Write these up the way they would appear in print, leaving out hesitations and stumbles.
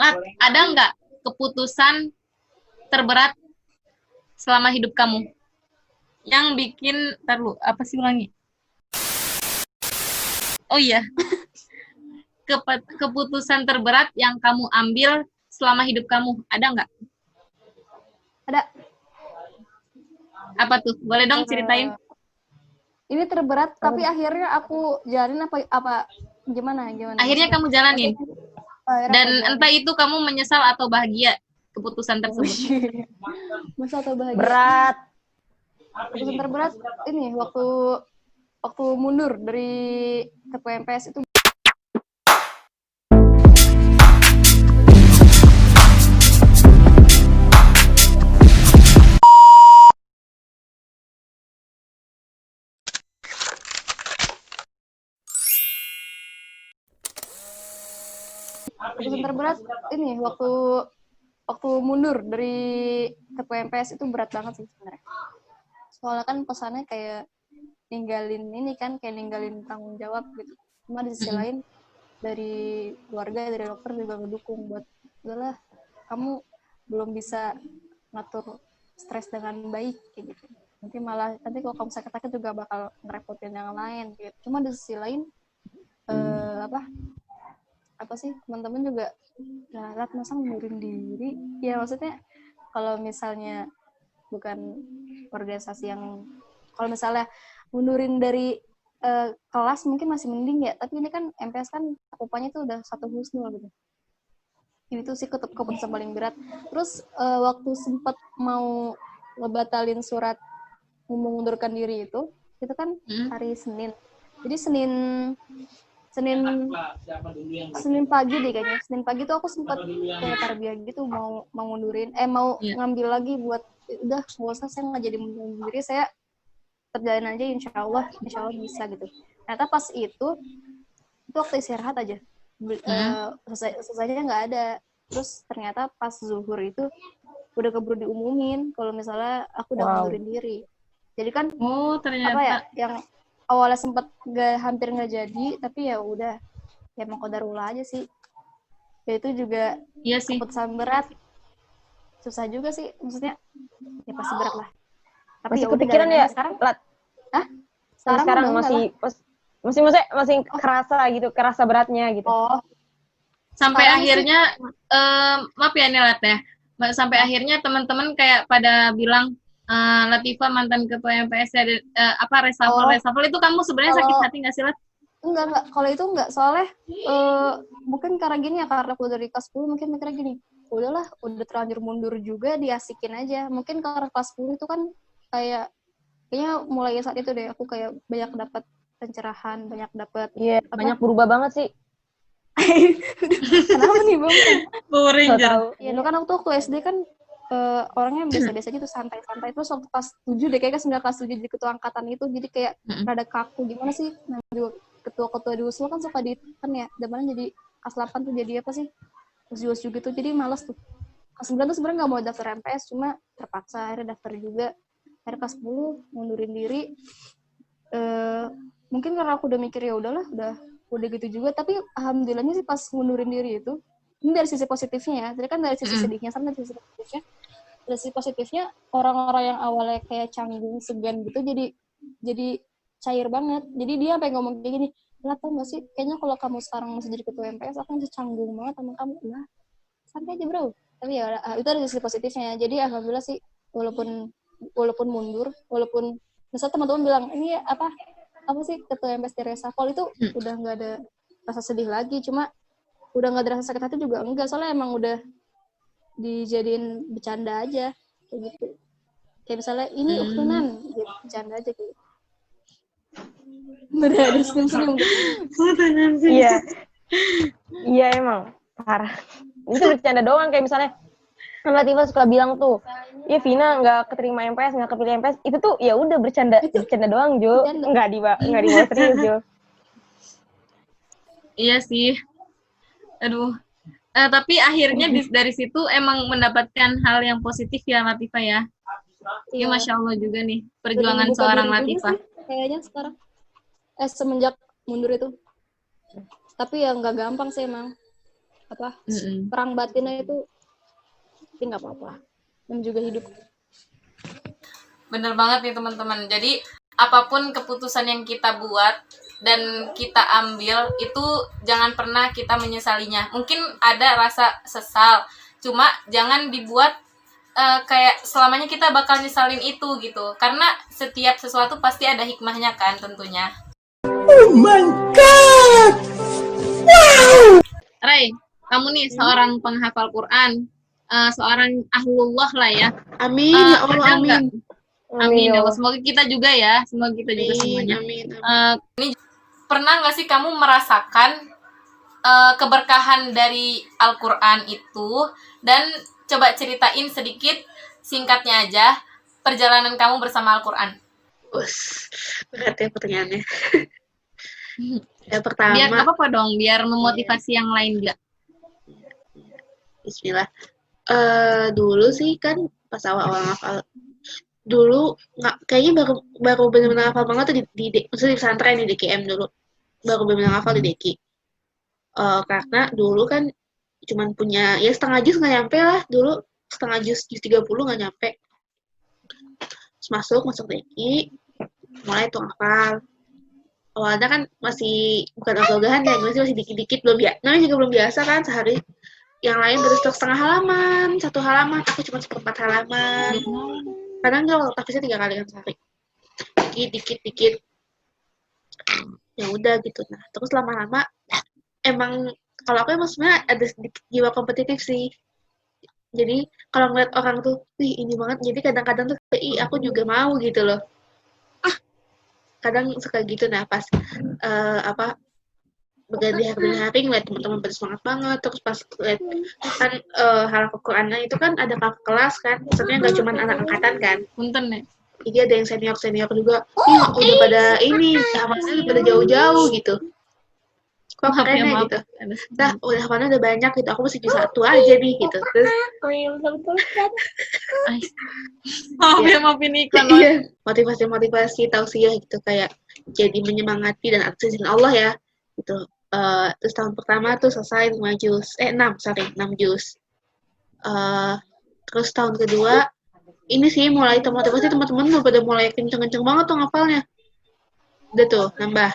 Lat, ada nggak keputusan terberat selama hidup kamu? Yang bikin, apa sih ulangi? Oh iya, keputusan terberat yang kamu ambil selama hidup kamu, ada nggak? Ada. Apa tuh? Boleh dong ceritain? Ini terberat, tapi akhirnya aku jalanin apa gimana? Akhirnya kamu jalanin. Dan entah itu kamu menyesal atau bahagia keputusan tersebut. Menyesal atau bahagia? Berat. Keputusan terberat ini waktu mundur dari ketua MPS itu. Keputusan terberat ini waktu mundur dari ketua MPS itu berat banget sih sebenarnya. Soalnya kan pesannya kayak ninggalin tanggung jawab gitu. Cuma di sisi lain dari keluarga, dari dokter juga ngedukung buat udahlah kamu belum bisa ngatur stres dengan baik kayak gitu. Nanti kalau kamu sakit-sakit juga bakal ngerepotin yang lain gitu. Cuma di sisi lain apa sih teman-teman juga Lat masa mundurin diri ya, maksudnya kalau misalnya bukan organisasi yang kalau misalnya mundurin dari kelas mungkin masih mending ya, tapi ini kan MPS kan cakupannya itu udah satu husnul gitu. Ini tuh sih keputusan paling berat. Terus waktu sempat mau ngebatalin surat mengundurkan diri itu kan hari Senin. Jadi Senin pagi deh kayaknya. Senin pagi tuh aku sempat kayak tarbiyah gitu mau ngundurin, mau ngambil lagi buat udah nggak usah, saya nggak jadi mundurin diri, saya terjalin aja insya Allah bisa gitu. Ternyata pas itu waktu istirahat aja, selesainya nggak ada. Terus ternyata pas zuhur itu udah keburu diumumin kalau misalnya aku udah mundurin diri. Jadi kan ternyata yang awalnya sempat hampir nggak jadi, tapi ya udah ya emang qadarullah aja sih. Ya itu juga keputusan berat, susah juga sih, maksudnya ya pasti berat lah. Tapi masih kepikiran ya sekarang? Hah? Sekarang masih kerasa gitu, kerasa beratnya gitu. Sampai akhirnya maaf ya Lat ya. Sampai akhirnya teman-teman kayak pada bilang Latifah mantan ketua MPS reshuffle itu kamu sebenarnya sakit hati nggak sih, Lat? Enggak, kalau itu enggak, soalnya mungkin karena gini ya, karena aku dari kelas 10 mungkin mikirnya gini, udahlah udah terlanjur mundur juga, diasikin aja. Mungkin karena kelas 10 itu kan kayaknya mulai saat itu deh aku kayak banyak dapat pencerahan, banyak dapat banyak berubah banget sih. Kenapa nih Bang? Power Ranger. Ya kan waktu SD kan orangnya biasa-biasa gitu, santai-santai. Terus waktu kelas 7 deh, kayaknya sembilan kelas 7 jadi ketua angkatan itu, jadi kayak rada kaku. Gimana sih, juga ketua-ketua di USUL kan suka ditekan ya, zamannya jadi kelas 8 tuh jadi apa sih, ujius gitu, jadi males tuh. Kelas 9 tuh sebenarnya nggak mau daftar MPS, cuma terpaksa akhirnya daftar juga. Akhirnya kelas 10 mundurin diri. Mungkin karena aku udah mikir ya udahlah, udah gitu juga. Tapi alhamdulillahnya sih pas mundurin diri itu, ini dari sisi positifnya ya, jadi kan dari sisi sedihnya sama dari sisi positifnya. Dari sisi positifnya, orang-orang yang awalnya kayak canggung, segan gitu, jadi cair banget. Jadi dia sampai ngomong kayak gini, lah tau gak sih, kayaknya kalau kamu sekarang masih jadi ketua MPS, aku masih canggung banget sama kamu. Lah, santai aja bro. Tapi ya itu ada sisi positifnya. Jadi alhamdulillah sih, walaupun mundur, walaupun misalnya teman-teman bilang, ini apa sih ketua MPS di reshuffle itu udah nggak ada rasa sedih lagi, cuma udah nggak ada rasa sakit hati juga enggak, soalnya emang udah dijadiin bercanda aja kayak gitu. Kayak misalnya ini uktunan, ya bercanda aja gitu. Udah ada senyum-senyum gitu. Iya emang parah. Itu bercanda doang, kayak misalnya Latifah suka bilang tuh, ya Vina nggak keterima MPS, nggak kepilih MPS, itu tuh ya udah bercanda doang Jo, nggak dibawa serius Jo. Iya sih. Aduh. Tapi akhirnya dari situ emang mendapatkan hal yang positif ya Latifah ya. Iya, Masya Allah juga nih perjuangan seorang Latifah. Kayaknya sekarang semenjak mundur itu. Tapi ya nggak gampang sih emang. perang batinnya itu nggak apa-apa. Dan juga hidup. Bener banget nih teman-teman. Jadi apapun keputusan yang kita buat dan kita ambil itu jangan pernah kita menyesalinya. Mungkin ada rasa sesal, cuma jangan dibuat kayak selamanya kita bakal nyesalin itu gitu. Karena setiap sesuatu pasti ada hikmahnya kan tentunya. Oh my god! Wow! Ray, kamu nih seorang penghafal Quran, seorang ahlullah lah ya. Amin, ya Allah, ada nggak? amin. Amin ya Allah. Semoga kita juga ya, semoga kita juga semuanya. Amin. Ini pernah nggak sih kamu merasakan keberkahan dari Al-Quran itu, dan coba ceritain sedikit singkatnya aja perjalanan kamu bersama Al-Quran. Berat ya pertanyaannya. Yang pertama. Biar nggak apa-apa dong, biar memotivasi yang lain juga. Bismillah. Dulu sih kan pas awal-awal ngafal. Dulu nggak, kayaknya baru benar-benar hafal banget tuh maksudnya di pesantren di DKM dulu. Baru benar-benar hafal di DKI. Karena dulu kan cuman punya ya setengah juz nggak nyampe lah dulu, setengah juz 30 nggak nyampe. Terus masuk DKI, mulai tuh hafal. Awalnya kan masih bukan ogah-ogahan ya, masih dikit-dikit, namanya juga belum biasa kan, sehari yang lain baru setengah halaman, 1 halaman, aku cuma 1/4 halaman. Kadang kalau tahfiznya 3 kali kan sehari, dikit. Ya udah gitu. Nah terus lama-lama emang kalau aku emang sebenarnya ada sedikit jiwa kompetitif sih. Jadi kalau ngeliat orang tuh, wih ini banget, jadi kadang-kadang tuh, aku juga mau gitu loh. Kadang suka gitu. Nah pas berganti hari ngeliat teman-teman pada semangat banget, terus pas lihat kan hal Qurannya itu kan ada kakak kelas kan, maksudnya nggak cuma anak angkatan kan. Punten ya. Jadi ada yang senior juga, udah pada ini, hafalnya udah pada jauh-jauh gitu. Kok kerennya gitu. Nah, udah hafalnya udah banyak gitu, aku masih cuma 1 aja nih gitu. Terus maafin iklan. Iya, motivasi tausiah gitu, kayak jadi menyemangati dan aksesin Allah ya gitu. Terus tahun pertama tuh selesai 6 juz. Terus tahun kedua ini sih mulai termotivasi, teman-teman udah pada mulai kenceng-kenceng banget tuh ngapalnya. Udah tuh nambah.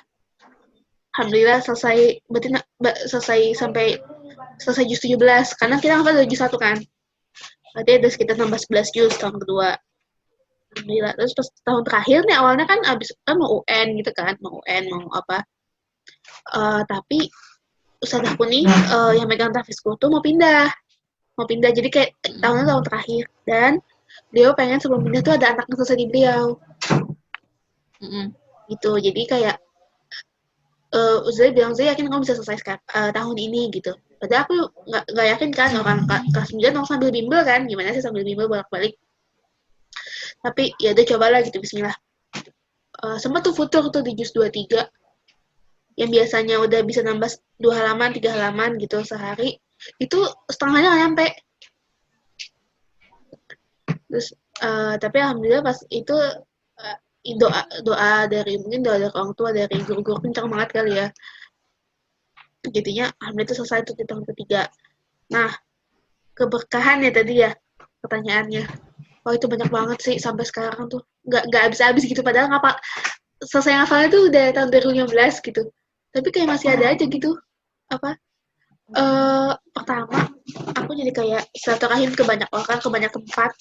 Alhamdulillah selesai, berarti sampai selesai juz 17, karena kita ngapal dari juz 1 kan. Berarti ada sekitar nambah 11 juz tahun kedua. Alhamdulillah. Terus pas tahun terakhir nih, awalnya kan abis mau UN gitu kan, mau apa. Tapi ustadzah aku nih yang megang tahfizku tuh mau pindah. Jadi kayak tahun terakhir, dan beliau pengen sebelum pindah tuh ada anak selesai di beliau. Gitu. Jadi kayak ustadzah bilang, saya yakin kamu bisa selesai tahun ini gitu. Padahal aku nggak yakin kan, orang kelas 9 orang sambil bimbel kan, gimana sih sambil bimbel bolak-balik. Tapi ya udah cobalah gitu, bismillah. Sempat tuh futur tuh di juz 23. Yang biasanya udah bisa nambah 2 halaman, 3 halaman gitu sehari, itu setengahnya nggak nyampe. Terus, tapi alhamdulillah pas itu doa dari orang tua, dari guru-guru kencang banget kali ya. Jadinya alhamdulillah itu selesai tuh di tahun ketiga. Nah, keberkahan ya tadi ya pertanyaannya. Oh itu banyak banget sih sampai sekarang tuh. Nggak habis-habis gitu, padahal selesai ngafalnya tuh udah tahun 2015 gitu. Tapi kayak masih ada aja gitu. Pertama, aku jadi kayak silaturahim ke banyak orang, ke banyak tempat.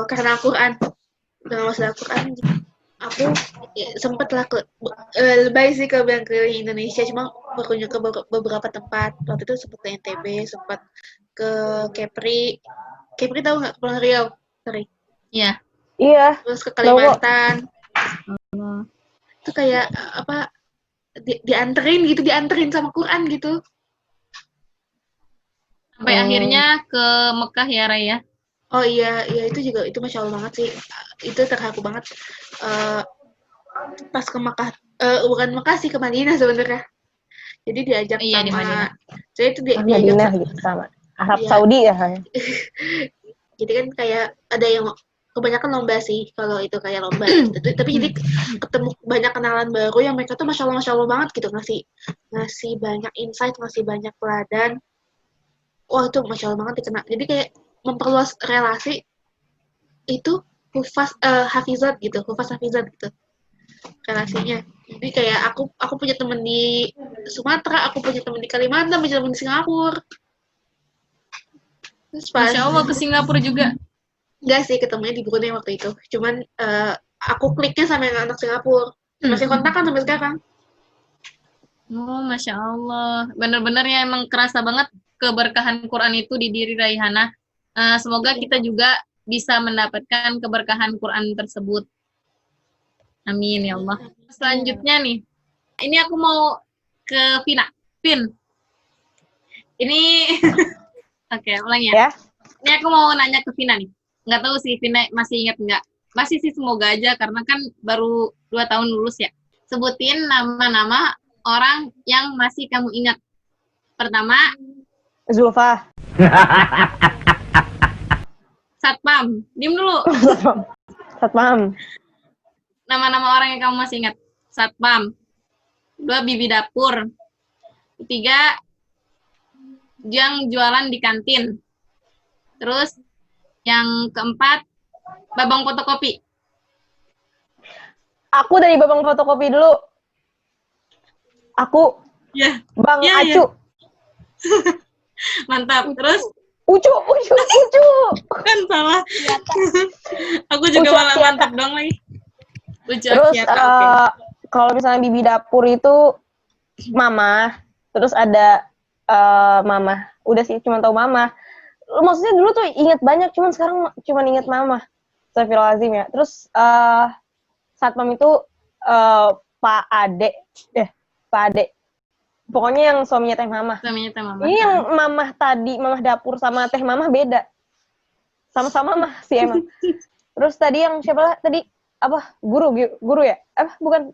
Karena Al-Quran. Dengan masalah Al-Quran, aku sempet lah lebih sih ke keliling Indonesia, cuma berkunjung ke beberapa tempat. Waktu itu sempet ke NTB, sempet ke Kepri tahu nggak? Kepulauan Riau. Sorry. Iya. Iya. Terus ke Kalimantan. Itu kayak dianterin sama Quran gitu. Sampai akhirnya ke Mekah ya, Raya. Oh iya itu juga, itu Masya Allah banget sih. Itu terharu banget. Pas ke Mekah, bukan Mekah sih, ke Madinah sebenarnya. Jadi diajak di Madinah. Saya itu diajak Madinah gitu sama Arab Saudi ya. Jadi kan kayak ada yang kebanyakan lomba sih kalau itu kayak lomba gitu. Tapi jadi ketemu banyak kenalan baru yang mereka tuh masya Allah banget gitu, ngasih banyak insight, ngasih banyak teladan. Wah itu masya Allah banget dikena. Jadi kayak memperluas relasi itu hafizat gitu, hafizat gitu relasinya. Jadi kayak aku punya temen di Sumatera, aku punya temen di Kalimantan, punya temen di Singapura. Terus pas Masya Allah, ke Singapura juga. enggak sih, ketemunya di Brunei waktu itu. Cuman aku kliknya sama yang anak Singapura. Masih kontakan sampai sekarang. Oh, Masya Allah. Bener-bener ya emang kerasa banget keberkahan Quran itu di diri Raihana. Semoga kita juga bisa mendapatkan keberkahan Quran tersebut. Amin ya Allah. Selanjutnya nih, ini aku mau ke Vina. Vin, ini oke, ulang ya. Ini aku mau nanya ke Vina nih. Nggak tahu sih Vina masih ingat nggak? Masih sih, semoga aja karena kan baru 2 tahun lulus ya. Sebutin nama-nama orang yang masih kamu ingat. Pertama, Zulfa. Satpam. Diem dulu. Satpam. Nama-nama orang yang kamu masih ingat. Satpam. 2, Bibi Dapur. 3, yang jualan di kantin. Terus yang keempat, Babang fotokopi. Aku dari Babang fotokopi dulu. Aku Bang Acu. Mantap. Terus Ucu. kan salah. Aku juga Ucu malah Aksiata. mantap dong lagi. Ucu Terus Aksiata, oke. kalau misalnya Bibi Dapur itu Mama. Terus ada Mama. Udah sih, cuma tahu Mama. Maksudnya dulu tuh inget banyak, cuman sekarang cuma inget Mama. Astagfirullahaladzim ya. Terus Satpam itu Pak Ade. Pak Ade. Pokoknya yang suaminya Teh Mamah. Suaminya Teh Mamah. Ini yang Mamah tadi, Mamah Dapur sama Teh Mamah beda. Sama-sama mah sih emang. Terus tadi yang siapa tadi? Apa? Guru ya? Apa? Bukan.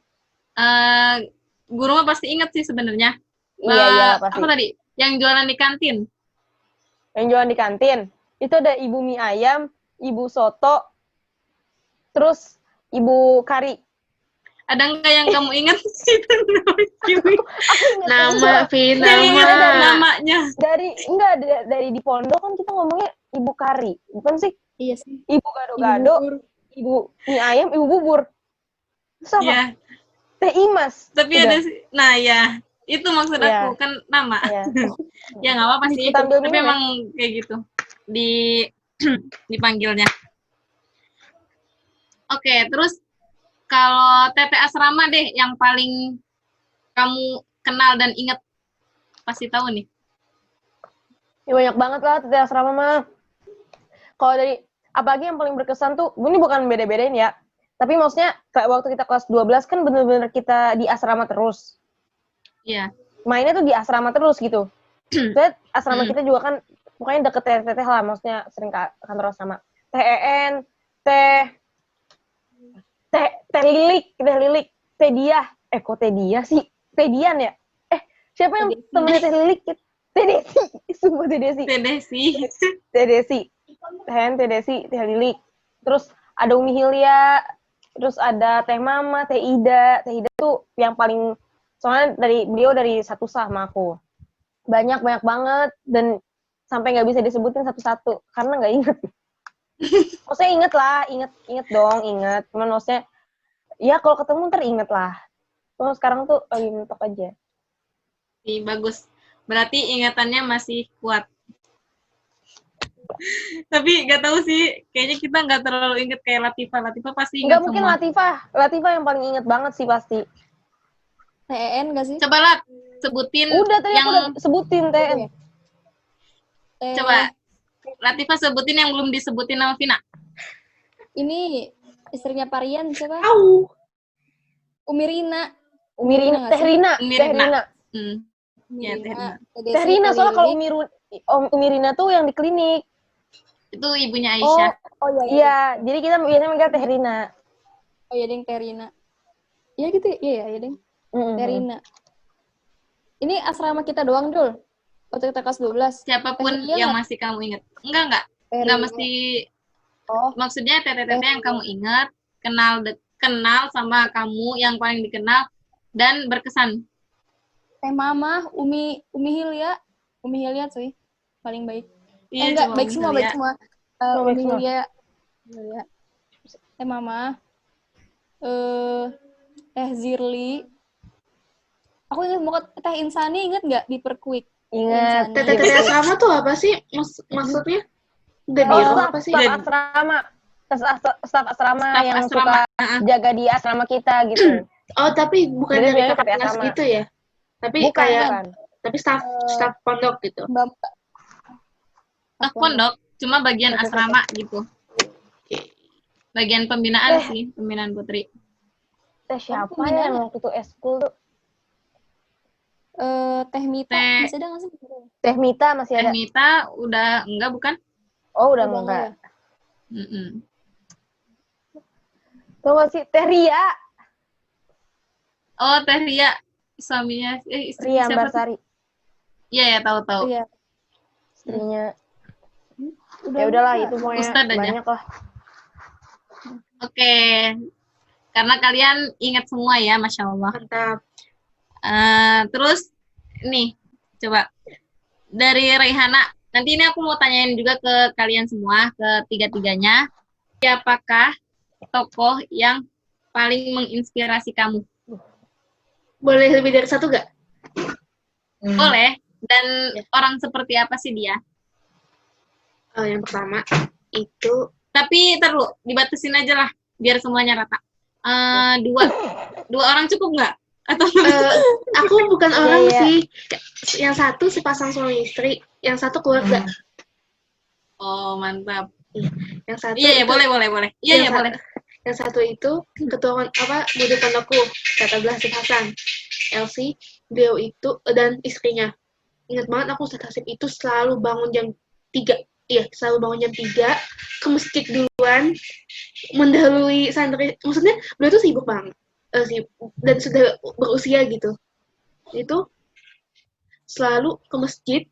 Guru mah pasti inget sih sebenarnya. Iya, pasti. Apa tadi? Yang jualan di kantin. Yang jualan di kantin. Itu ada Ibu Mie Ayam, Ibu Soto, terus Ibu Kari. Ada nggak yang kamu ingat? Nama, Vin, namanya. Dari di pondok kan kita ngomongnya Ibu Kari. Bukan sih? Iya sih. Ibu Gado-Gado, Ibu Mie Ayam, Ibu Bubur. Terus apa? Iya. Teh Imas. Tapi udah. ada sih. Nah ya, itu maksud aku kan nama. Ya nggak apa-apa sih. Tapi memang kayak gitu dipanggilnya. Oke, terus kalau Tete Asrama deh yang paling kamu kenal dan inget, pasti tahu nih. Ya banyak banget lah Tete Asrama mah. Kalau dari apalagi yang paling berkesan tuh, ini bukan beda-bedain ya. Tapi maksudnya kayak waktu kita kelas 12 kan bener-bener kita di asrama terus. Iya. Mainnya tuh di asrama terus gitu. Terus asrama kita juga kan pokoknya deket teteh lah, maksudnya sering ke kantor asrama. TEN, Teh Lilik, Teh Diah. Kok Teh Diah sih? Teh Dian ya? Siapa yang temennya Teh Lilik? Teh Desi. Sumpah Teh Desi. Teh Desi, Teh Lilik. Terus ada Umi Hilya, terus ada Teh Mama, Teh Ida. Teh Ida tuh yang paling, soalnya beliau dari satu sama aku. Banyak banget, dan sampai nggak bisa disebutin satu-satu, karena nggak inget. Maksudnya inget lah, inget dong. Cuman maksudnya, ya kalau ketemu ntar inget lah. Terus sekarang tuh lagi mentok aja. Bagus. Berarti ingatannya masih kuat. Tapi nggak tahu sih, kayaknya kita nggak terlalu inget kayak Latifah. Latifah pasti ingat semua. Nggak mungkin Latifah yang paling inget banget sih pasti. TN nggak sih? Coba lah, sebutin. Udah tadi aku udah sebutin TN. Coba, Latifah sebutin yang belum disebutin sama Vina. Ini istrinya Parian siapa? Umirina. Teh Rina. Ya, Teh Rina. Teh Rina, soalnya kalau Umirina tuh yang di klinik. Itu ibunya Aisyah. Oh iya. Jadi kita biasanya manggil Teh Rina. Oh iya, Deng, Teh Rina. Iya gitu ya? Iya, Deng. Teh Rina. Ini asrama kita doang, Dul. Waktu kita kelas 12. Siapapun yang masih kamu ingat. Enggak mesti Maksudnya tete-tete yang kamu ingat, kenal sama kamu yang paling dikenal dan berkesan. Teh Mama, Umi Hilya cuy, paling baik. Iya, Enggak, cuma baik Umi semua, Hilya. baik semua. Oh, baik Umi semua. Hilya. Teh Mama, Teh Zirli. Aku ingat banget Teh Insani, inget nggak di Perkwik? Ingat. Tete-tete asrama tuh apa sih maksudnya? Udah Oh, biru staff, apa sih? staff asrama. Staff asrama Staff yang asrama. suka jaga di asrama kita gitu. Oh, tapi bukan Jadi dari sebenarnya kakak tapi kelas asrama. gitu ya? Tapi Bukan, kayak, bukan. tapi staff pondok gitu. Mbak. Staff pondok, cuma bagian asrama gitu. Bagian pembinaan sih, pembinaan putri. Teh siapa pembinaan ya waktu itu eskul tuh? Teh Mita, Teh- masih ada nggak sih? Teh Mita masih Teh ada. Mita udah enggak bukan? Oh, udah Udah enggak. ya? Mm-mm. Tuh gak sih Teh Ria. Oh, Teh Ria, suaminya istrinya Ria siapa tuh? Ambarsari. Iya ya, tahu-tahu. Iya. Istrinya. Ya udahlah itu pokoknya Ustadz aja. banyak lah. Oke. Karena kalian ingat semua ya, Masya Allah. Mantap. Terus, nih, coba. Dari Reihana, nanti ini aku mau tanyain juga ke kalian semua, ke tiga-tiganya. Siapakah tokoh yang paling menginspirasi kamu? Boleh lebih dari satu gak? Boleh. Dan orang seperti apa sih dia? Yang pertama itu Tapi terlalu dibatasin aja lah, biar semuanya rata. Dua orang cukup nggak? Atau aku bukan orang Iya. sih. Yang satu sepasang suami istri, yang satu keluarga. Oh, mantap. Yang satu Iya, itu- boleh. Iya, yang boleh. Yang satu itu ketua muda pondokku, kata Abdul Hasib Hasan, Elsie, beliau itu dan istrinya. Ingat banget aku Ustadz Hasib itu selalu bangun jam 3. Iya, selalu bangun jam 3 ke masjid duluan, mendahului santri. Maksudnya beliau tuh sibuk banget. Dan sudah berusia gitu. Itu selalu ke masjid,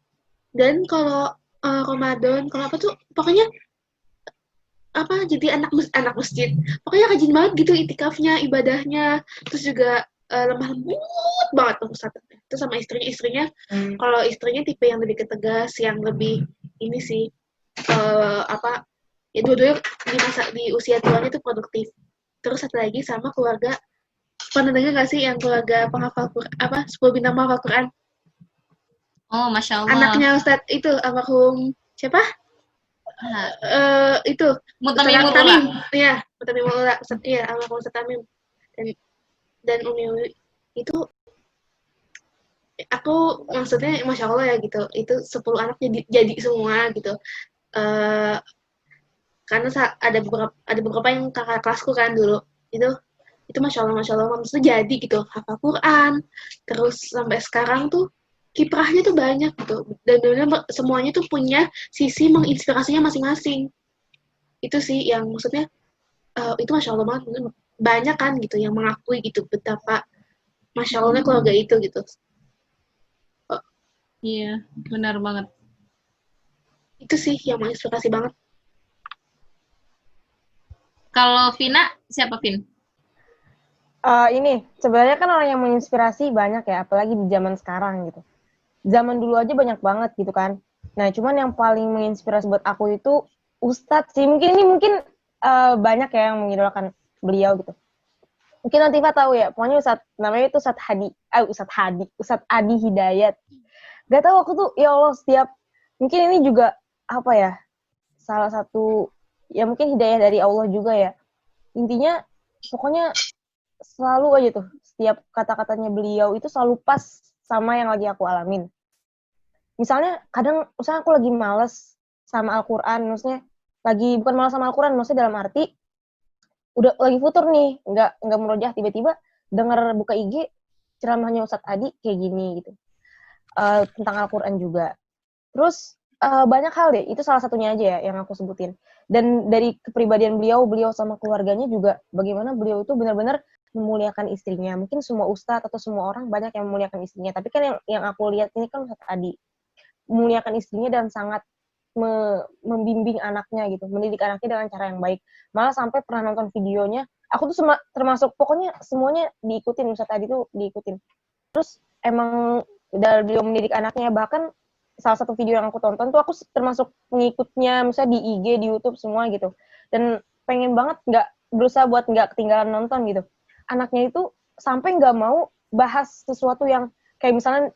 dan kalau Ramadan, kalau apa tuh pokoknya jadi anak masjid, pokoknya rajin banget gitu itikafnya, ibadahnya, terus juga lemah lembut banget tuh Ustadz. Itu sama istrinya kalau istrinya tipe yang lebih ketegas, yang lebih ini sih ya dua-duanya di usia tuanya itu produktif. Terus satu lagi sama keluarga, pernah dengar nggak sih yang keluarga penghafal Quran, 10 bintang penghafal Quran? Oh, Masya Allah. Anaknya Ustadz itu almarhum siapa? Itu Mutamimul Ustadz Ula. Tamim. Iya, Mutamimul Ula. Iya, almarhum Ustadz Tamim. Dan Umi itu aku maksudnya Masya Allah ya gitu. Itu 10 anak jadi semua gitu. Karena ada beberapa yang kakak kelasku kan dulu. Itu Masya Allah maksudnya jadi gitu, hafal Quran. Terus sampai sekarang tuh kiprahnya tuh banyak gitu, dan benar-benar semuanya tuh punya sisi menginspirasinya masing-masing. Itu sih yang maksudnya itu Masya Allah banget, banyak kan gitu yang mengakui gitu betapa Masya Allahnya keluarga itu gitu. Iya, benar banget. Itu sih yang menginspirasi banget. Kalau Vina, siapa Vin? Ini sebenarnya kan orang yang menginspirasi banyak ya, apalagi di zaman sekarang gitu. Zaman dulu aja banyak banget gitu kan. Nah, cuman yang paling menginspirasi buat aku itu Ustadz sih. Mungkin banyak ya yang mengidolakan beliau gitu. Mungkin Latifah tahu ya, pokoknya namanya itu Ustadz Adi Hidayat. Gak tahu aku tuh, ya Allah, mungkin ini juga apa ya, salah satu ya mungkin hidayah dari Allah juga ya. Intinya pokoknya selalu aja tuh setiap kata-katanya beliau itu selalu pas sama yang lagi aku alamin. Misalnya misalnya aku lagi males sama Al-Quran, maksudnya bukan malas sama Al-Quran, maksudnya dalam arti udah lagi futur nih, nggak murojaah, tiba-tiba denger buka IG ceramahnya Ustadz Adi kayak gini gitu, tentang Al-Quran juga. Terus banyak hal deh, itu salah satunya aja ya yang aku sebutin. Dan dari kepribadian beliau sama keluarganya juga, bagaimana beliau itu benar-benar memuliakan istrinya. Mungkin semua ustadz atau semua orang banyak yang memuliakan istrinya, tapi kan yang aku lihat ini kan Ustadz Adi memuliakan istrinya dan sangat membimbing anaknya gitu, mendidik anaknya dengan cara yang baik. Malah sampai pernah nonton videonya, aku tuh termasuk pokoknya semuanya diikutin, Ustadz Adi tuh diikutin. Terus emang dari beliau mendidik anaknya, bahkan salah satu video yang aku tonton tuh aku termasuk pengikutnya, misalnya di IG, di YouTube semua gitu. Dan pengen banget berusaha buat nggak ketinggalan nonton gitu. Anaknya itu sampai nggak mau bahas sesuatu yang kayak misalnya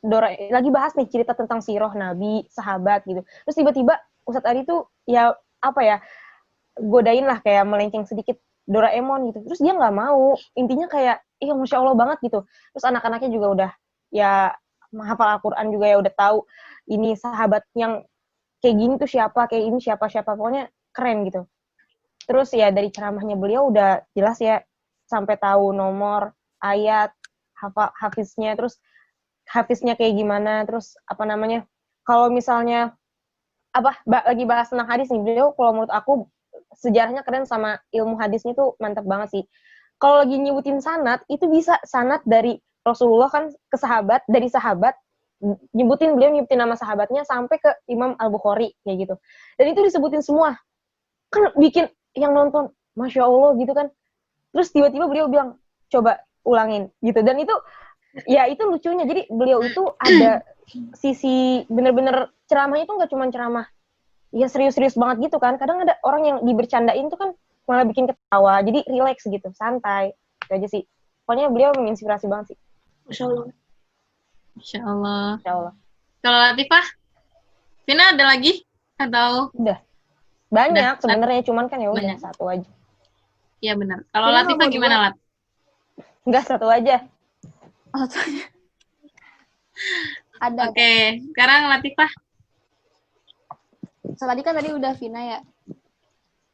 lagi bahas nih cerita tentang sirah Nabi, sahabat gitu. Terus tiba-tiba Ustadz Adi tuh ya godain lah kayak melenceng sedikit Doraemon gitu. Terus dia nggak mau. Intinya kayak, Masya Allah banget gitu. Terus anak-anaknya juga udah ya menghafal Al-Quran juga ya udah tahu ini sahabat yang kayak gini tuh siapa, kayak ini siapa-siapa. Pokoknya keren gitu. Terus ya dari ceramahnya beliau udah jelas ya sampai tahu nomor, ayat, hafiznya, terus hafiznya kayak gimana, terus kalau misalnya lagi bahas tentang hadis nih, beliau kalau menurut aku sejarahnya keren sama ilmu hadisnya tuh mantap banget sih. Kalau lagi nyebutin sanad, itu bisa sanad dari Rasulullah kan ke sahabat, dari sahabat beliau nyebutin nama sahabatnya sampai ke Imam Al-Bukhari kayak gitu. Dan itu disebutin semua. Kan bikin yang nonton Masya Allah gitu kan. Terus tiba-tiba beliau bilang, coba ulangin gitu. Dan itu lucunya. Jadi beliau itu ada sisi bener-bener ceramahnya itu nggak cuma ceramah ya serius-serius banget gitu kan. Kadang ada orang yang dibercandain tuh kan malah bikin ketawa. Jadi relax gitu, santai. Itu aja sih. Pokoknya beliau menginspirasi banget sih. Masya Allah. Masya Allah. Masya Allah. Kalau Latifah, Vina ada lagi atau? Udah. Banyak sebenarnya, cuman kan ya udah satu aja. Iya benar. Kalau Latifah gimana, Lat? Enggak, satu aja. Satu aja. Ada. Oke, sekarang Latifah. So, tadi udah Vina ya.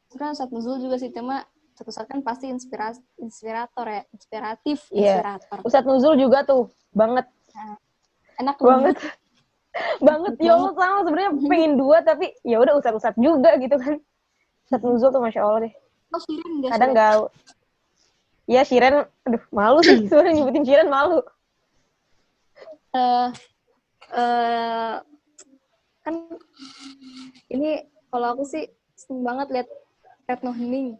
Sekarang Ustadz Nuzul juga sih, cuma satu saat kan pasti inspirator ya, inspiratif, inspirator. Ustadz Nuzul juga tuh, banget. Nah, enak banget. Banget, ya Allah sama sebenarnya pengen dua, tapi ya udah Ustadz juga gitu kan. Ustadz Nuzul tuh Masya Allah deh. Oh, Shiren enggak? Kadang enggak. Ya, Shiren, aduh, malu sih. Sebenarnya nyebutin Shiren malu. Kan ini kalau aku sih seneng banget lihat Retno Hening.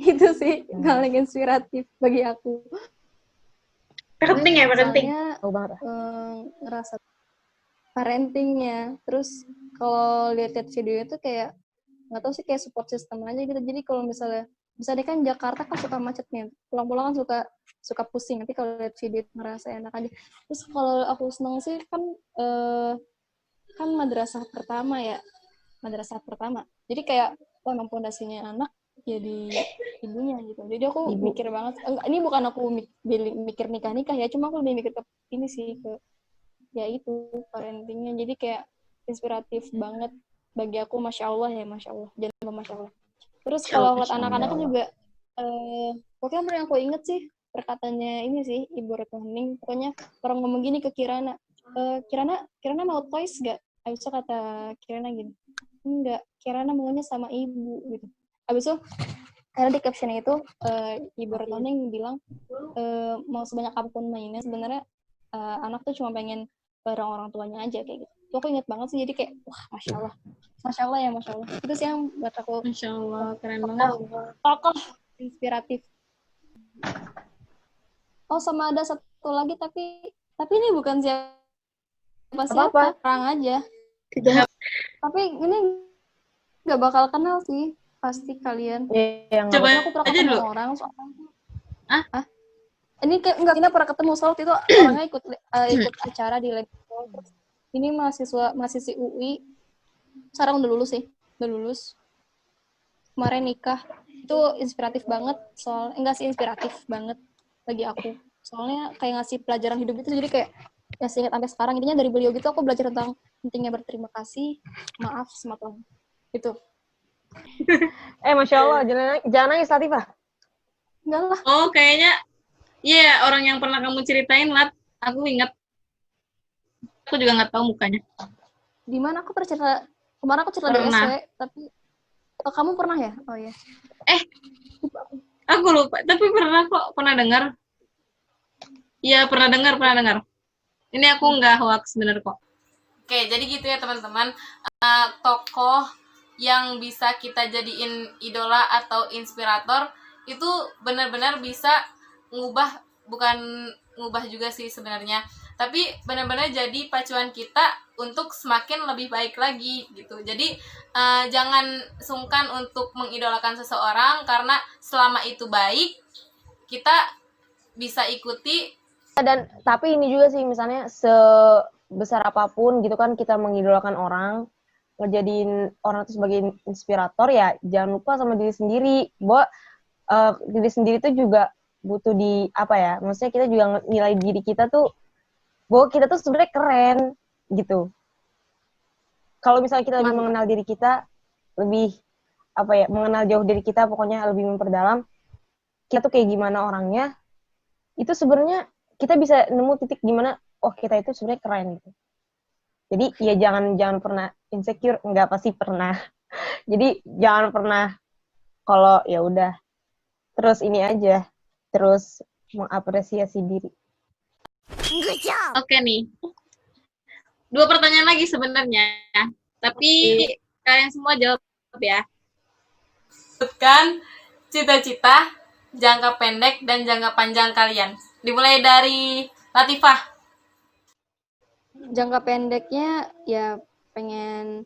Itu sih paling inspiratif bagi aku. Parenting ya, parenting. Ngerasa parentingnya. Terus kalau lihat-lihat video itu kayak nggak tahu sih, kayak support system aja gitu. Jadi kalau misalnya kan Jakarta kan suka macetnya, pulang-pulang kan suka pusing. Nanti kalau lihat video itu ngerasa enak aja. Terus kalau aku seneng sih kan madrasah pertama. Jadi kayak emang pondasinya anak jadi ibunya gitu. Jadi aku mikir banget. Ini bukan aku mikir nikah ya, cuma aku lebih mikir ke ini sih, ke ya itu parentingnya. Jadi kayak inspiratif banget bagi aku. Masya Allah ya, Masya Allah. Jangan Masya Allah. Terus kalau buat anak-anaknya juga, pokoknya yang aku inget sih perkataannya ini sih, Ibu Retno Hening. Pokoknya orang ngomong gini ke Kirana, Kirana mau toys gak? Abis itu kata Kirana gini, enggak, Kirana maunya sama ibu gitu. Abis itu karena di captionnya itu Ibu Retno Hening bilang mau sebanyak apapun mainnya, sebenarnya anak tuh cuma pengen bareng orang tuanya aja kayak gitu. Itu aku inget banget sih, jadi kayak wah Masya Allah ya, Masya Allah. Itu sih yang buat aku Masya Allah, keren banget. Tokoh inspiratif. Oh, sama ada satu lagi, tapi ini bukan siapa, orang aja. Tidak. Tapi ini nggak bakal kenal sih pasti kalian. Coba aku pernah aja ketemu dulu. orang soalnya. Ini kayak nggak, kita pernah ketemu soal itu orangnya ikut acara di Lektor. Ini mahasiswi UI. Sekarang udah lulus. Kemarin nikah. Itu inspiratif banget, enggak sih, inspiratif banget bagi aku. Soalnya kayak ngasih pelajaran hidup itu, jadi kayak ya ingat sampai sekarang. Intinya dari beliau gitu aku belajar tentang pentingnya berterima kasih, maaf sama Tuhan. Itu. Masya Allah, jangan nangis Latifah. Enggak lah. Oh, kayaknya orang yang pernah kamu ceritain, Lat. Aku ingat. Aku juga nggak tahu mukanya. Di mana aku cerita? Kemarin aku cerita di SW, tapi kamu pernah ya? Oh iya. Aku lupa, tapi pernah dengar. Iya, pernah dengar. Ini aku nggak hoax, bener kok. Oke, jadi gitu ya teman-teman. Tokoh yang bisa kita jadiin idola atau inspirator itu benar-benar bisa ngubah, bukan ngubah juga sih sebenarnya, tapi benar-benar jadi pacuan kita untuk semakin lebih baik lagi gitu. Jadi jangan sungkan untuk mengidolakan seseorang, karena selama itu baik kita bisa ikuti. Dan tapi ini juga sih, misalnya sebesar apapun gitu kan kita mengidolakan orang, ngejadiin orang itu sebagai inspirator, ya jangan lupa sama diri sendiri bahwa diri sendiri itu juga butuh di apa ya, maksudnya kita juga nilai diri kita tuh bahwa kita tuh sebenarnya keren gitu. Kalau misalnya kita lebih mengenal diri kita, lebih apa ya, mengenal jauh diri kita, pokoknya lebih memperdalam kita tuh kayak gimana orangnya, itu sebenarnya kita bisa nemu titik gimana oh kita itu sebenarnya keren gitu. Jadi ya jangan pernah insecure, enggak, pasti pernah. Jadi jangan pernah kalau ya udah terus ini aja, terus mengapresiasi diri. Oke nih. 2 pertanyaan lagi sebenarnya. Tapi kalian semua jawab ya. Sebutkan cita-cita jangka pendek dan jangka panjang kalian. Dimulai dari Latifah. Jangka pendeknya ya pengen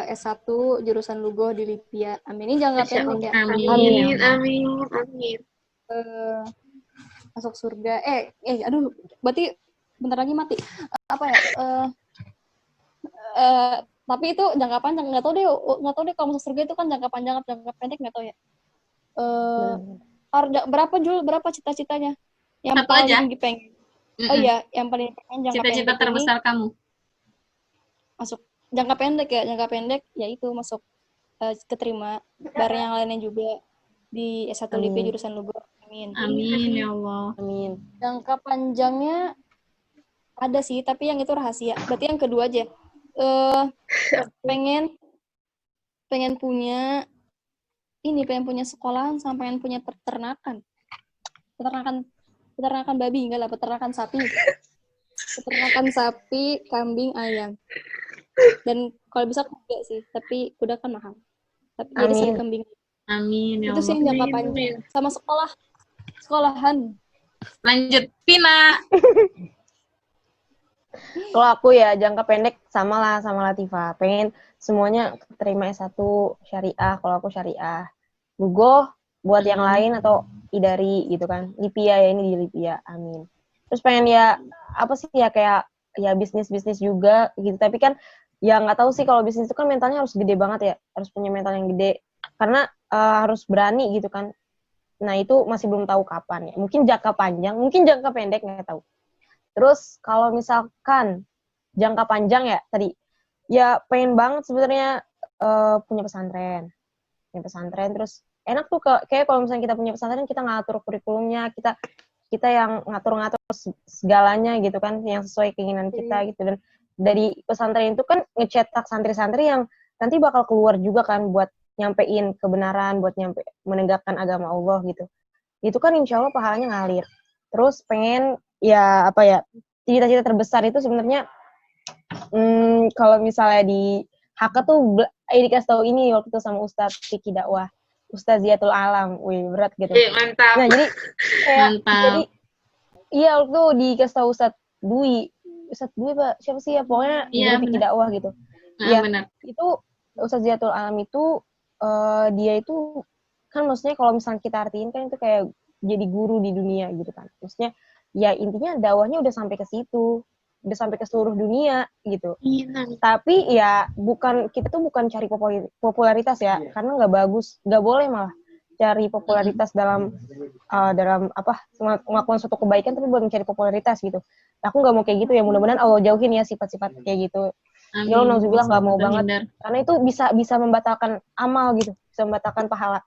S1 jurusan Lugo di Lipia. Amin. Ini jangka pendek ya. Amin. Masuk surga. Aduh, berarti bentar lagi mati. Apa ya? Tapi itu jangka panjang, nggak tahu deh kalau masuk surga itu kan jangka panjang atau jangka pendek, nggak tahu ya. Berapa cita-citanya? Yang Satu paling aja. pengen. Oh iya, yang paling pengen jangka Cita-cita pendek terbesar ini, kamu. masuk jangka pendek ya itu masuk keterima bareng yang lainnya juga di S1 Lipia jurusan Lugo. Amin. Amin ya Allah. Amin. Jangka panjangnya ada sih, tapi yang itu rahasia. Berarti yang kedua aja. Pengen punya sekolahan sama pengen punya peternakan babi, enggak lah, peternakan sapi, kambing, ayam. Dan kalau bisa kuda sih, tapi kuda kan mahal. Tapi jadi sari kambing. Amin ya Itu sih Allah. yang jangka panjang. Sama sekolahan. Lanjut, Vina. Kalau aku ya jangka pendek sama Latifah. Pengen semuanya terima S1 syariah, kalau aku syariah. Lugo buat yang lain atau Idari gitu kan. Lipia ya, ini di Lipia. Amin. Terus pengen ya apa sih ya, kayak ya bisnis juga gitu. Tapi kan ya nggak tahu sih, kalau bisnis itu kan mentalnya harus gede banget ya. Harus punya mental yang gede. Karena harus berani gitu kan. Nah itu masih belum tahu kapan ya. Mungkin jangka panjang, mungkin jangka pendek, nggak tahu. Terus kalau misalkan jangka panjang ya tadi, ya pengen banget sebenarnya punya pesantren. Terus enak tuh kayak kalau misalnya kita punya pesantren, kita ngatur kurikulumnya, kita yang ngatur segalanya gitu kan, yang sesuai keinginan kita gitu. Dan dari pesantren itu kan ngecetak santri-santri yang nanti bakal keluar juga kan buat nyampein kebenaran, buat menegakkan agama Allah gitu. Itu kan insya Allah pahalanya ngalir. Terus pengen ya apa ya, cita-cita terbesar itu sebenarnya kalau misalnya di HK tuh dikasih tahu ini waktu itu sama Ustadz Fikri Dakwah, Ustadz Ziatul Alam, wih berat gitu. Mantap. Nah jadi kayak jadi iya waktu itu dikasih tahu Ustadz Dwi Pak, siapa sih ya, pokoknya guru Fikri Dakwah gitu. Iya benar. Itu Ustadz Ziatul Alam itu dia itu kan maksudnya kalau misalnya kita artiin kan itu kayak jadi guru di dunia gitu kan. Maksudnya ya intinya dakwahnya udah sampai ke situ, udah sampai ke seluruh dunia gitu. Tapi ya kita tuh bukan cari popularitas ya, karena nggak bagus, nggak boleh malah cari popularitas dalam apa melakukan suatu kebaikan tapi buat mencari popularitas gitu. Aku nggak mau kayak gitu ya, mudah-mudahan Allah jauhin ya sifat-sifat kayak gitu. Ya Allah nauzubillah, nggak mau banget, karena itu bisa membatalkan amal gitu, bisa membatalkan pahala.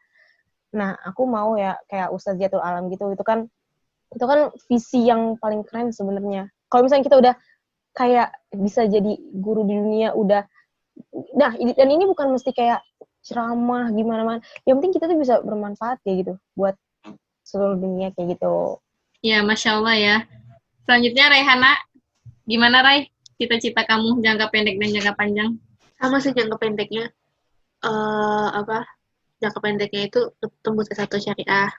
Nah aku mau ya kayak Ustadz Ziatul Alam gitu, itu kan visi yang paling keren sebenarnya. Kalau misalnya kita udah kayak bisa jadi guru di dunia dan ini bukan mesti kayak ceramah gimana-mana. Yang penting kita tuh bisa bermanfaat kayak gitu buat seluruh dunia kayak gitu. Ya, Masya Allah ya. Selanjutnya Raihana. Gimana, Rai? cita-cita kamu jangka pendek dan jangka panjang? Sama sih jangka pendeknya. Apa? Jangka pendeknya itu tembus ke satu syariah.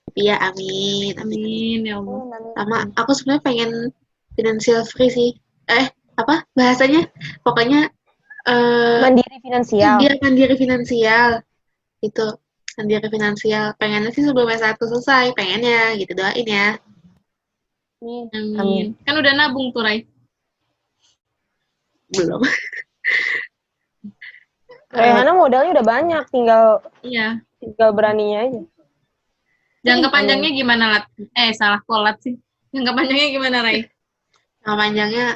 Tapi ya amin, amin. Amin ya Allah. Sama aku sebenarnya pengen financial free sih. Apa bahasanya? Pokoknya Mandiri finansial. dia mandiri finansial. Itu mandiri finansial. Pengennya sih sebelum S1 selesai, pengennya gitu, doain ya. Amin. Kan udah nabung tuh, Rai. Belum. Rehana modalnya udah banyak, tinggal Iya. beraninya aja. Jangka panjangnya gimana, Lat? Salah kolat sih. Jangka panjangnya gimana, Rai? Jangka panjangnya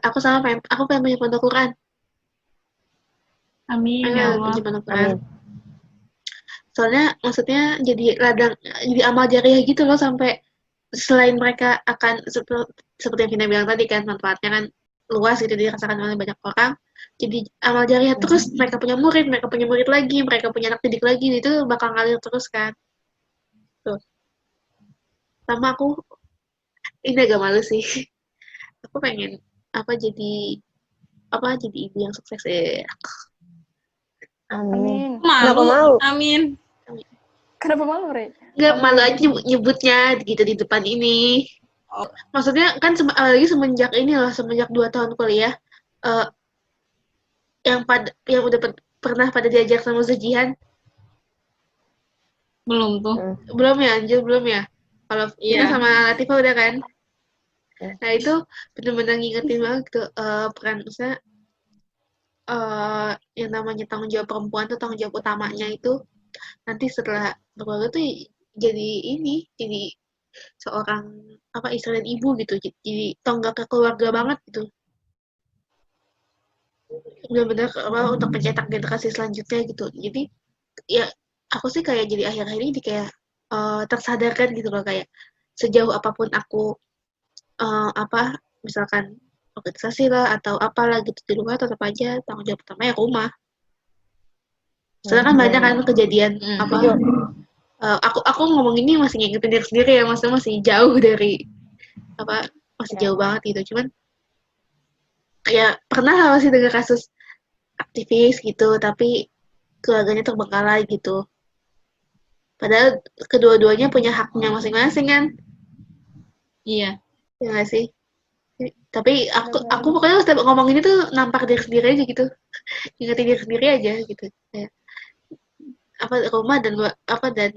aku pengen punya pondok Quran. Amin ya Allah. Punya pondok Quran. Soalnya maksudnya jadi ladang, jadi amal jariah gitu loh, sampai selain mereka akan seperti yang Vina bilang tadi kan, manfaatnya kan luas gitu, dirasakan oleh banyak orang. Jadi amal jariah terus, mereka punya murid lagi, mereka punya anak didik lagi, itu bakal ngalir terus kan. Tuh. Sama aku ini agak malu sih. Aku pengen jadi ibu yang sukses ya. Amin. Malu. Kenapa malu? Amin. Kenapa malu, Re? Nggak, malu aja nyebutnya gitu di depan ini. Maksudnya kan apalagi semenjak 2 tahun kuliah, yang udah pernah pada diajak sama Zajihan. Belum tuh. Belum ya, Anjil, belum ya? Kalau Vina sama Latifah udah kan? Nah itu bener-bener ngingetin banget tuh, peran, maksudnya yang namanya tanggung jawab perempuan tuh, tanggung jawab utamanya itu nanti setelah berkeluarga tuh jadi seorang istri dan ibu gitu, jadi tonggak ke keluarga banget gitu, benar-benar untuk mencetak generasi selanjutnya gitu. Jadi ya aku sih kayak jadi akhir-akhir ini kayak tersadarkan gitu loh, kayak sejauh apapun aku misalkan organisasi lah atau apalah gitu di rumah, tetap aja tanggung jawab pertama ya rumah. Soalnya kan banyak kan kejadian aku ngomong ini masih ngingetin diri sendiri ya, maksudnya masih jauh dari masih jauh banget gitu. Cuman ya pernah lah masih dengar kasus aktivis gitu, tapi keluarganya terbengkalai gitu. Padahal kedua-duanya punya haknya masing-masing kan. Iya. Ya nggak sih? Tapi aku pokoknya setiap ngomong ini tuh nampak diri sendiri aja gitu. Ingetin diri sendiri aja gitu. Kayak rumah dan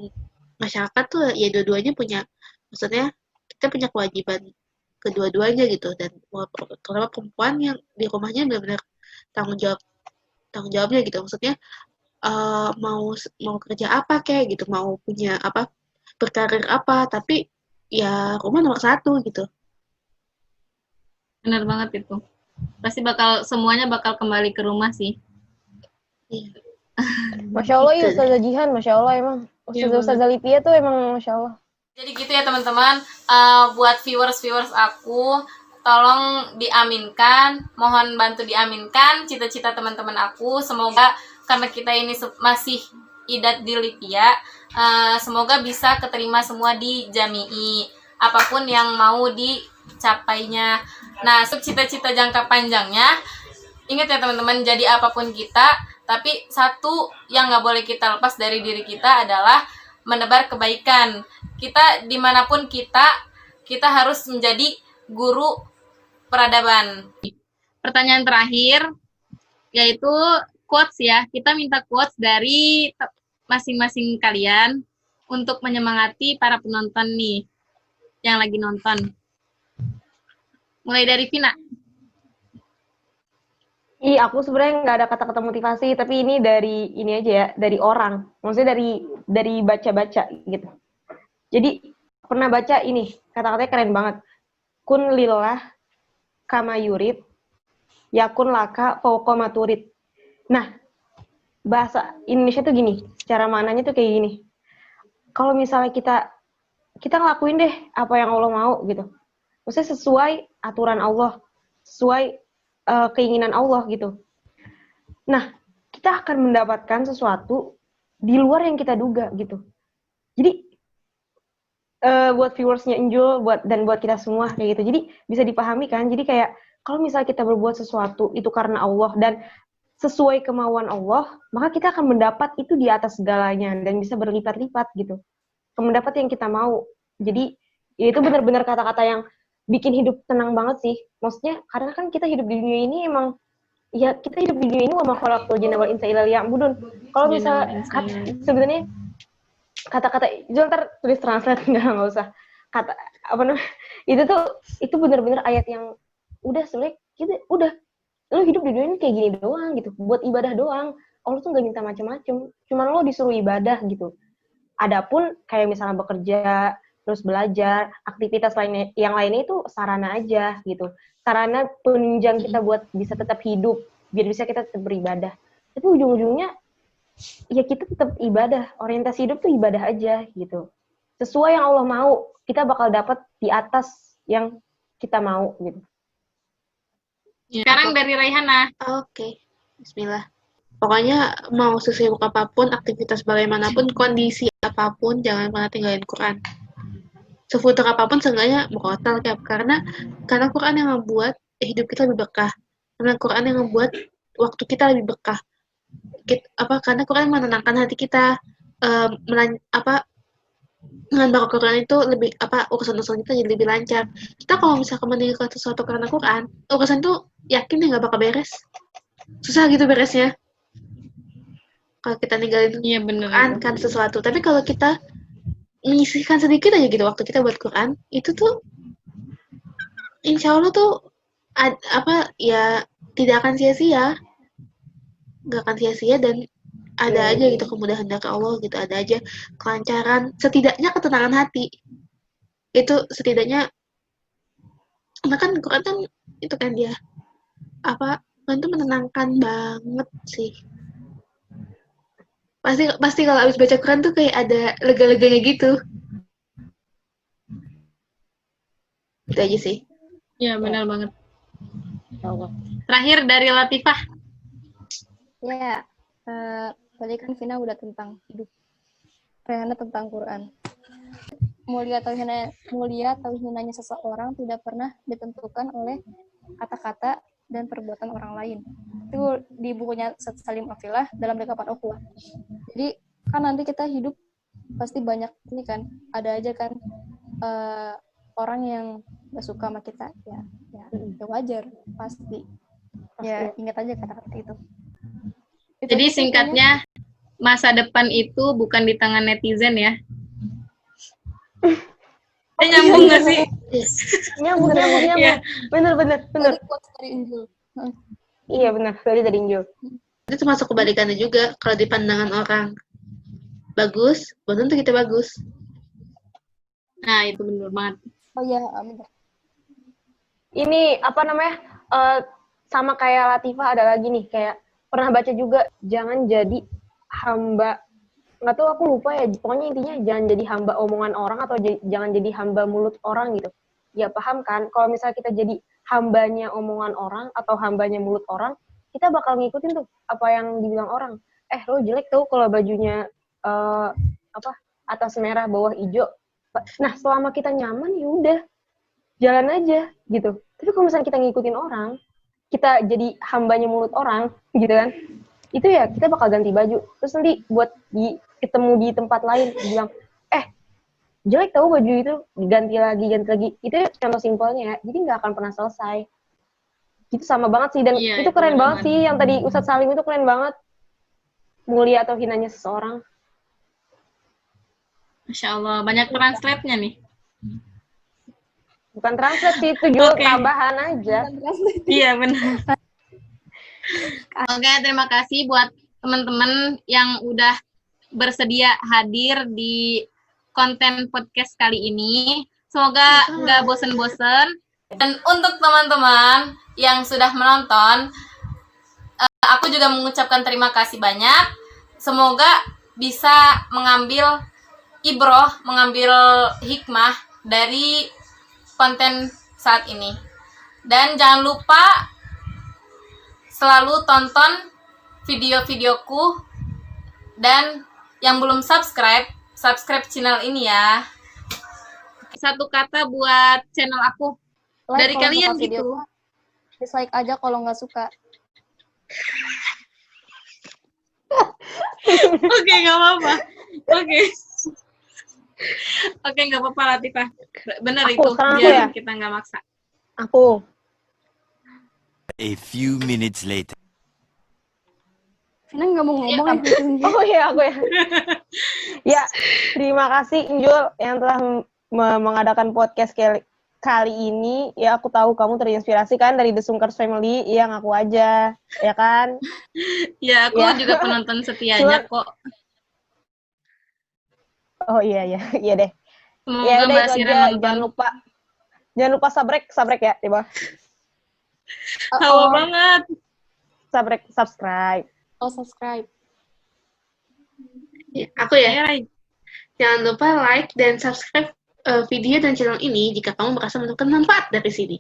masyarakat tuh ya dua-duanya punya, maksudnya kita punya kewajiban kedua-duanya gitu. Dan terutama perempuan yang di rumahnya benar-benar tanggung jawabnya gitu, maksudnya mau kerja apa kayak gitu, mau punya berkarir apa, tapi ya rumah nomor 1 gitu. Benar banget itu. Pasti semuanya bakal kembali ke rumah sih. Iya. Masya Allah ya Ustazah Jihan, Masya Allah emang. Ustazah Lipia tuh emang Masya Allah. Jadi gitu ya teman-teman, buat viewers aku, tolong diaminkan, mohon bantu diaminkan cita-cita teman-teman aku. Semoga karena kita ini masih idat di Lipia, semoga bisa keterima semua di Jami'i, apapun yang mau dicapainya. Nah, cita-cita jangka panjangnya, ingat ya teman-teman, jadi apapun kita, tapi satu yang nggak boleh kita lepas dari diri kita adalah menebar kebaikan. Kita dimanapun kita harus menjadi guru peradaban. Pertanyaan terakhir yaitu quotes ya. Kita minta quotes dari masing-masing kalian untuk menyemangati para penonton nih yang lagi nonton. Mulai dari Vina. Aku sebenarnya nggak ada kata-kata motivasi, tapi ini dari ini aja ya, dari orang. Maksudnya dari baca-baca gitu. Jadi pernah baca ini, kata-katanya keren banget. Kun lillah kama yurid, yakun laka fauqa maturid. Nah, bahasa Indonesia tuh gini, cara maknanya tuh kayak gini. Kalau misalnya kita ngelakuin deh apa yang Allah mau gitu. Maksudnya sesuai aturan Allah, sesuai keinginan Allah gitu. Nah, kita akan mendapatkan sesuatu di luar yang kita duga gitu. Jadi buat viewersnya Injul, buat kita semua kayak gitu. Jadi bisa dipahami kan. Jadi kayak kalau misalnya kita berbuat sesuatu itu karena Allah dan sesuai kemauan Allah, maka kita akan mendapat itu di atas segalanya dan bisa berlipat-lipat gitu. Mendapat yang kita mau. Jadi ya itu benar-benar kata-kata yang bikin hidup tenang banget sih. Maksudnya karena kan kita hidup di dunia ini emang ya kita hidup di dunia ini wa ma khalaqtul jinna wal insa illa liya'budun. Kalau misalnya sebenarnya kata-kata itu ntar tulis translate nggak usah kata apa namanya itu benar-benar ayat yang udah sebenarnya kita udah lo hidup di dunia ini kayak gini doang gitu buat ibadah doang. Allah tuh nggak minta macam-macam, cuman lo disuruh ibadah gitu. Adapun kayak misalnya bekerja terus belajar aktivitas lainnya yang lainnya itu sarana aja gitu, sarana penunjang kita buat bisa tetap hidup biar bisa kita tetap beribadah. Tapi ujung-ujungnya ya kita tetap ibadah, orientasi hidup tuh ibadah aja gitu. Sesuai yang Allah mau, kita bakal dapat di atas yang kita mau gitu. Sekarang dari Raihana. Oke. Bismillah. Pokoknya mau sesibuk apapun, aktivitas bagaimanapun, kondisi apapun, jangan pernah tinggalin Quran. Sefutur apapun seenggaknya murotal karena Quran yang membuat hidup kita lebih berkah. Karena Quran yang membuat waktu kita lebih berkah. Karena Quran menenangkan hati kita, dengan baca Quran itu lebih urusan-urusan kita jadi lebih lancar. Kita kalau misalkan meninggalkan sesuatu karena Quran, urusan itu yakin ya nggak bakal beres. Susah gitu beresnya. Kalau kita ninggalin Quran kan sesuatu. Tapi kalau kita menyisihkan sedikit aja gitu waktu kita buat Quran, itu tuh insya Allah tuh tidak akan sia-sia. Nggak akan sia-sia dan ada aja gitu kemudahan dari Allah gitu, ada aja kelancaran, setidaknya ketenangan hati itu setidaknya. Nah kan Quran kan itu kan dia Quran tuh menenangkan banget sih, pasti kalau abis baca Quran tuh kayak ada lega-leganya gitu. Itu aja sih. Ya benar banget. Terakhir dari Latifah. Ya, tadi kan Vina udah tentang hidup, Rehana tentang Quran. Mulia atau hinanya seseorang tidak pernah ditentukan oleh kata-kata dan perbuatan orang lain. Itu di bukunya Salim Afilah dalam Dekapan Ukhuwah. Jadi kan nanti kita hidup pasti banyak ini kan, ada aja kan orang yang gak suka sama kita, ya wajar pasti. Ya ingat aja kata-kata itu. Jadi singkatnya, masa depan itu bukan di tangan netizen ya. Nyambung nggak sih? Nyambung. Bener. Dari Injil. Iya benar, dari Injil. Itu termasuk kebalikannya juga. Kalau di pandangan orang bagus, belum tentu kita bagus. Nah itu benar banget. Oh iya, amin. Ini sama kayak Latifah ada lagi nih, kayak pernah baca juga, jangan jadi hamba, nggak tahu aku lupa ya, pokoknya intinya jangan jadi hamba omongan orang atau jangan jadi hamba mulut orang gitu. Ya paham kan, kalau misalnya kita jadi hambanya omongan orang atau hambanya mulut orang, kita bakal ngikutin tuh apa yang dibilang orang. Lo jelek tuh kalau bajunya atas merah bawah hijau. Nah selama kita nyaman ya udah jalan aja gitu. Tapi kalau misalnya kita ngikutin orang, kita jadi hambanya mulut orang gitu kan, itu ya kita bakal ganti baju terus nanti buat ketemu di tempat lain bilang jelek tahu baju itu, diganti lagi. Itu contoh simpelnya, jadi nggak akan pernah selesai. Itu sama banget sih, dan itu keren banget sih yang tadi Ustadz Salim itu keren banget, mulia atau hinanya seseorang. Masya Allah, banyak translate-nya nih. Bukan translate sih, itu juga tambahan aja. Iya benar. Oke, terima kasih buat teman-teman yang udah bersedia hadir di konten podcast kali ini. Semoga nggak bosen-bosen. Dan untuk teman-teman yang sudah menonton, aku juga mengucapkan terima kasih banyak. Semoga bisa mengambil ibroh, mengambil hikmah dari konten saat ini. Dan jangan lupa selalu tonton video-videoku, dan yang belum subscribe channel ini ya. satu kata buat channel aku. Like Dari kalau kalian suka video gitu. gua, dislike aja kalau nggak suka. Oke, nggak apa-apa. Oke. Oke, nggak apa-apa Latifah. Bener Aku, itu, sekarang aku biar ya? kita nggak maksa. Aku. A few minutes later. Vina nggak mau ngomong ya. Oh iya, aku ya. Ya, terima kasih Injul yang telah mengadakan podcast kali ini. Ya, aku tahu kamu terinspirasi kan dari The Sungkers Family. Iya, ngaku aja. Ya kan? Ya, aku Ya. juga penonton setianya kok. Oh iya, iya. Iya deh. Semoga Ya udah Mbak itu Sira aja. nonton. Jangan lupa sabrek ya, di bawah. Hawa banget. Sabrek, subscribe. Oh, subscribe. Ya, aku ya. Ayo, Rai. Jangan lupa like dan subscribe video dan channel ini jika kamu merasa mendapatkan manfaat dari sini.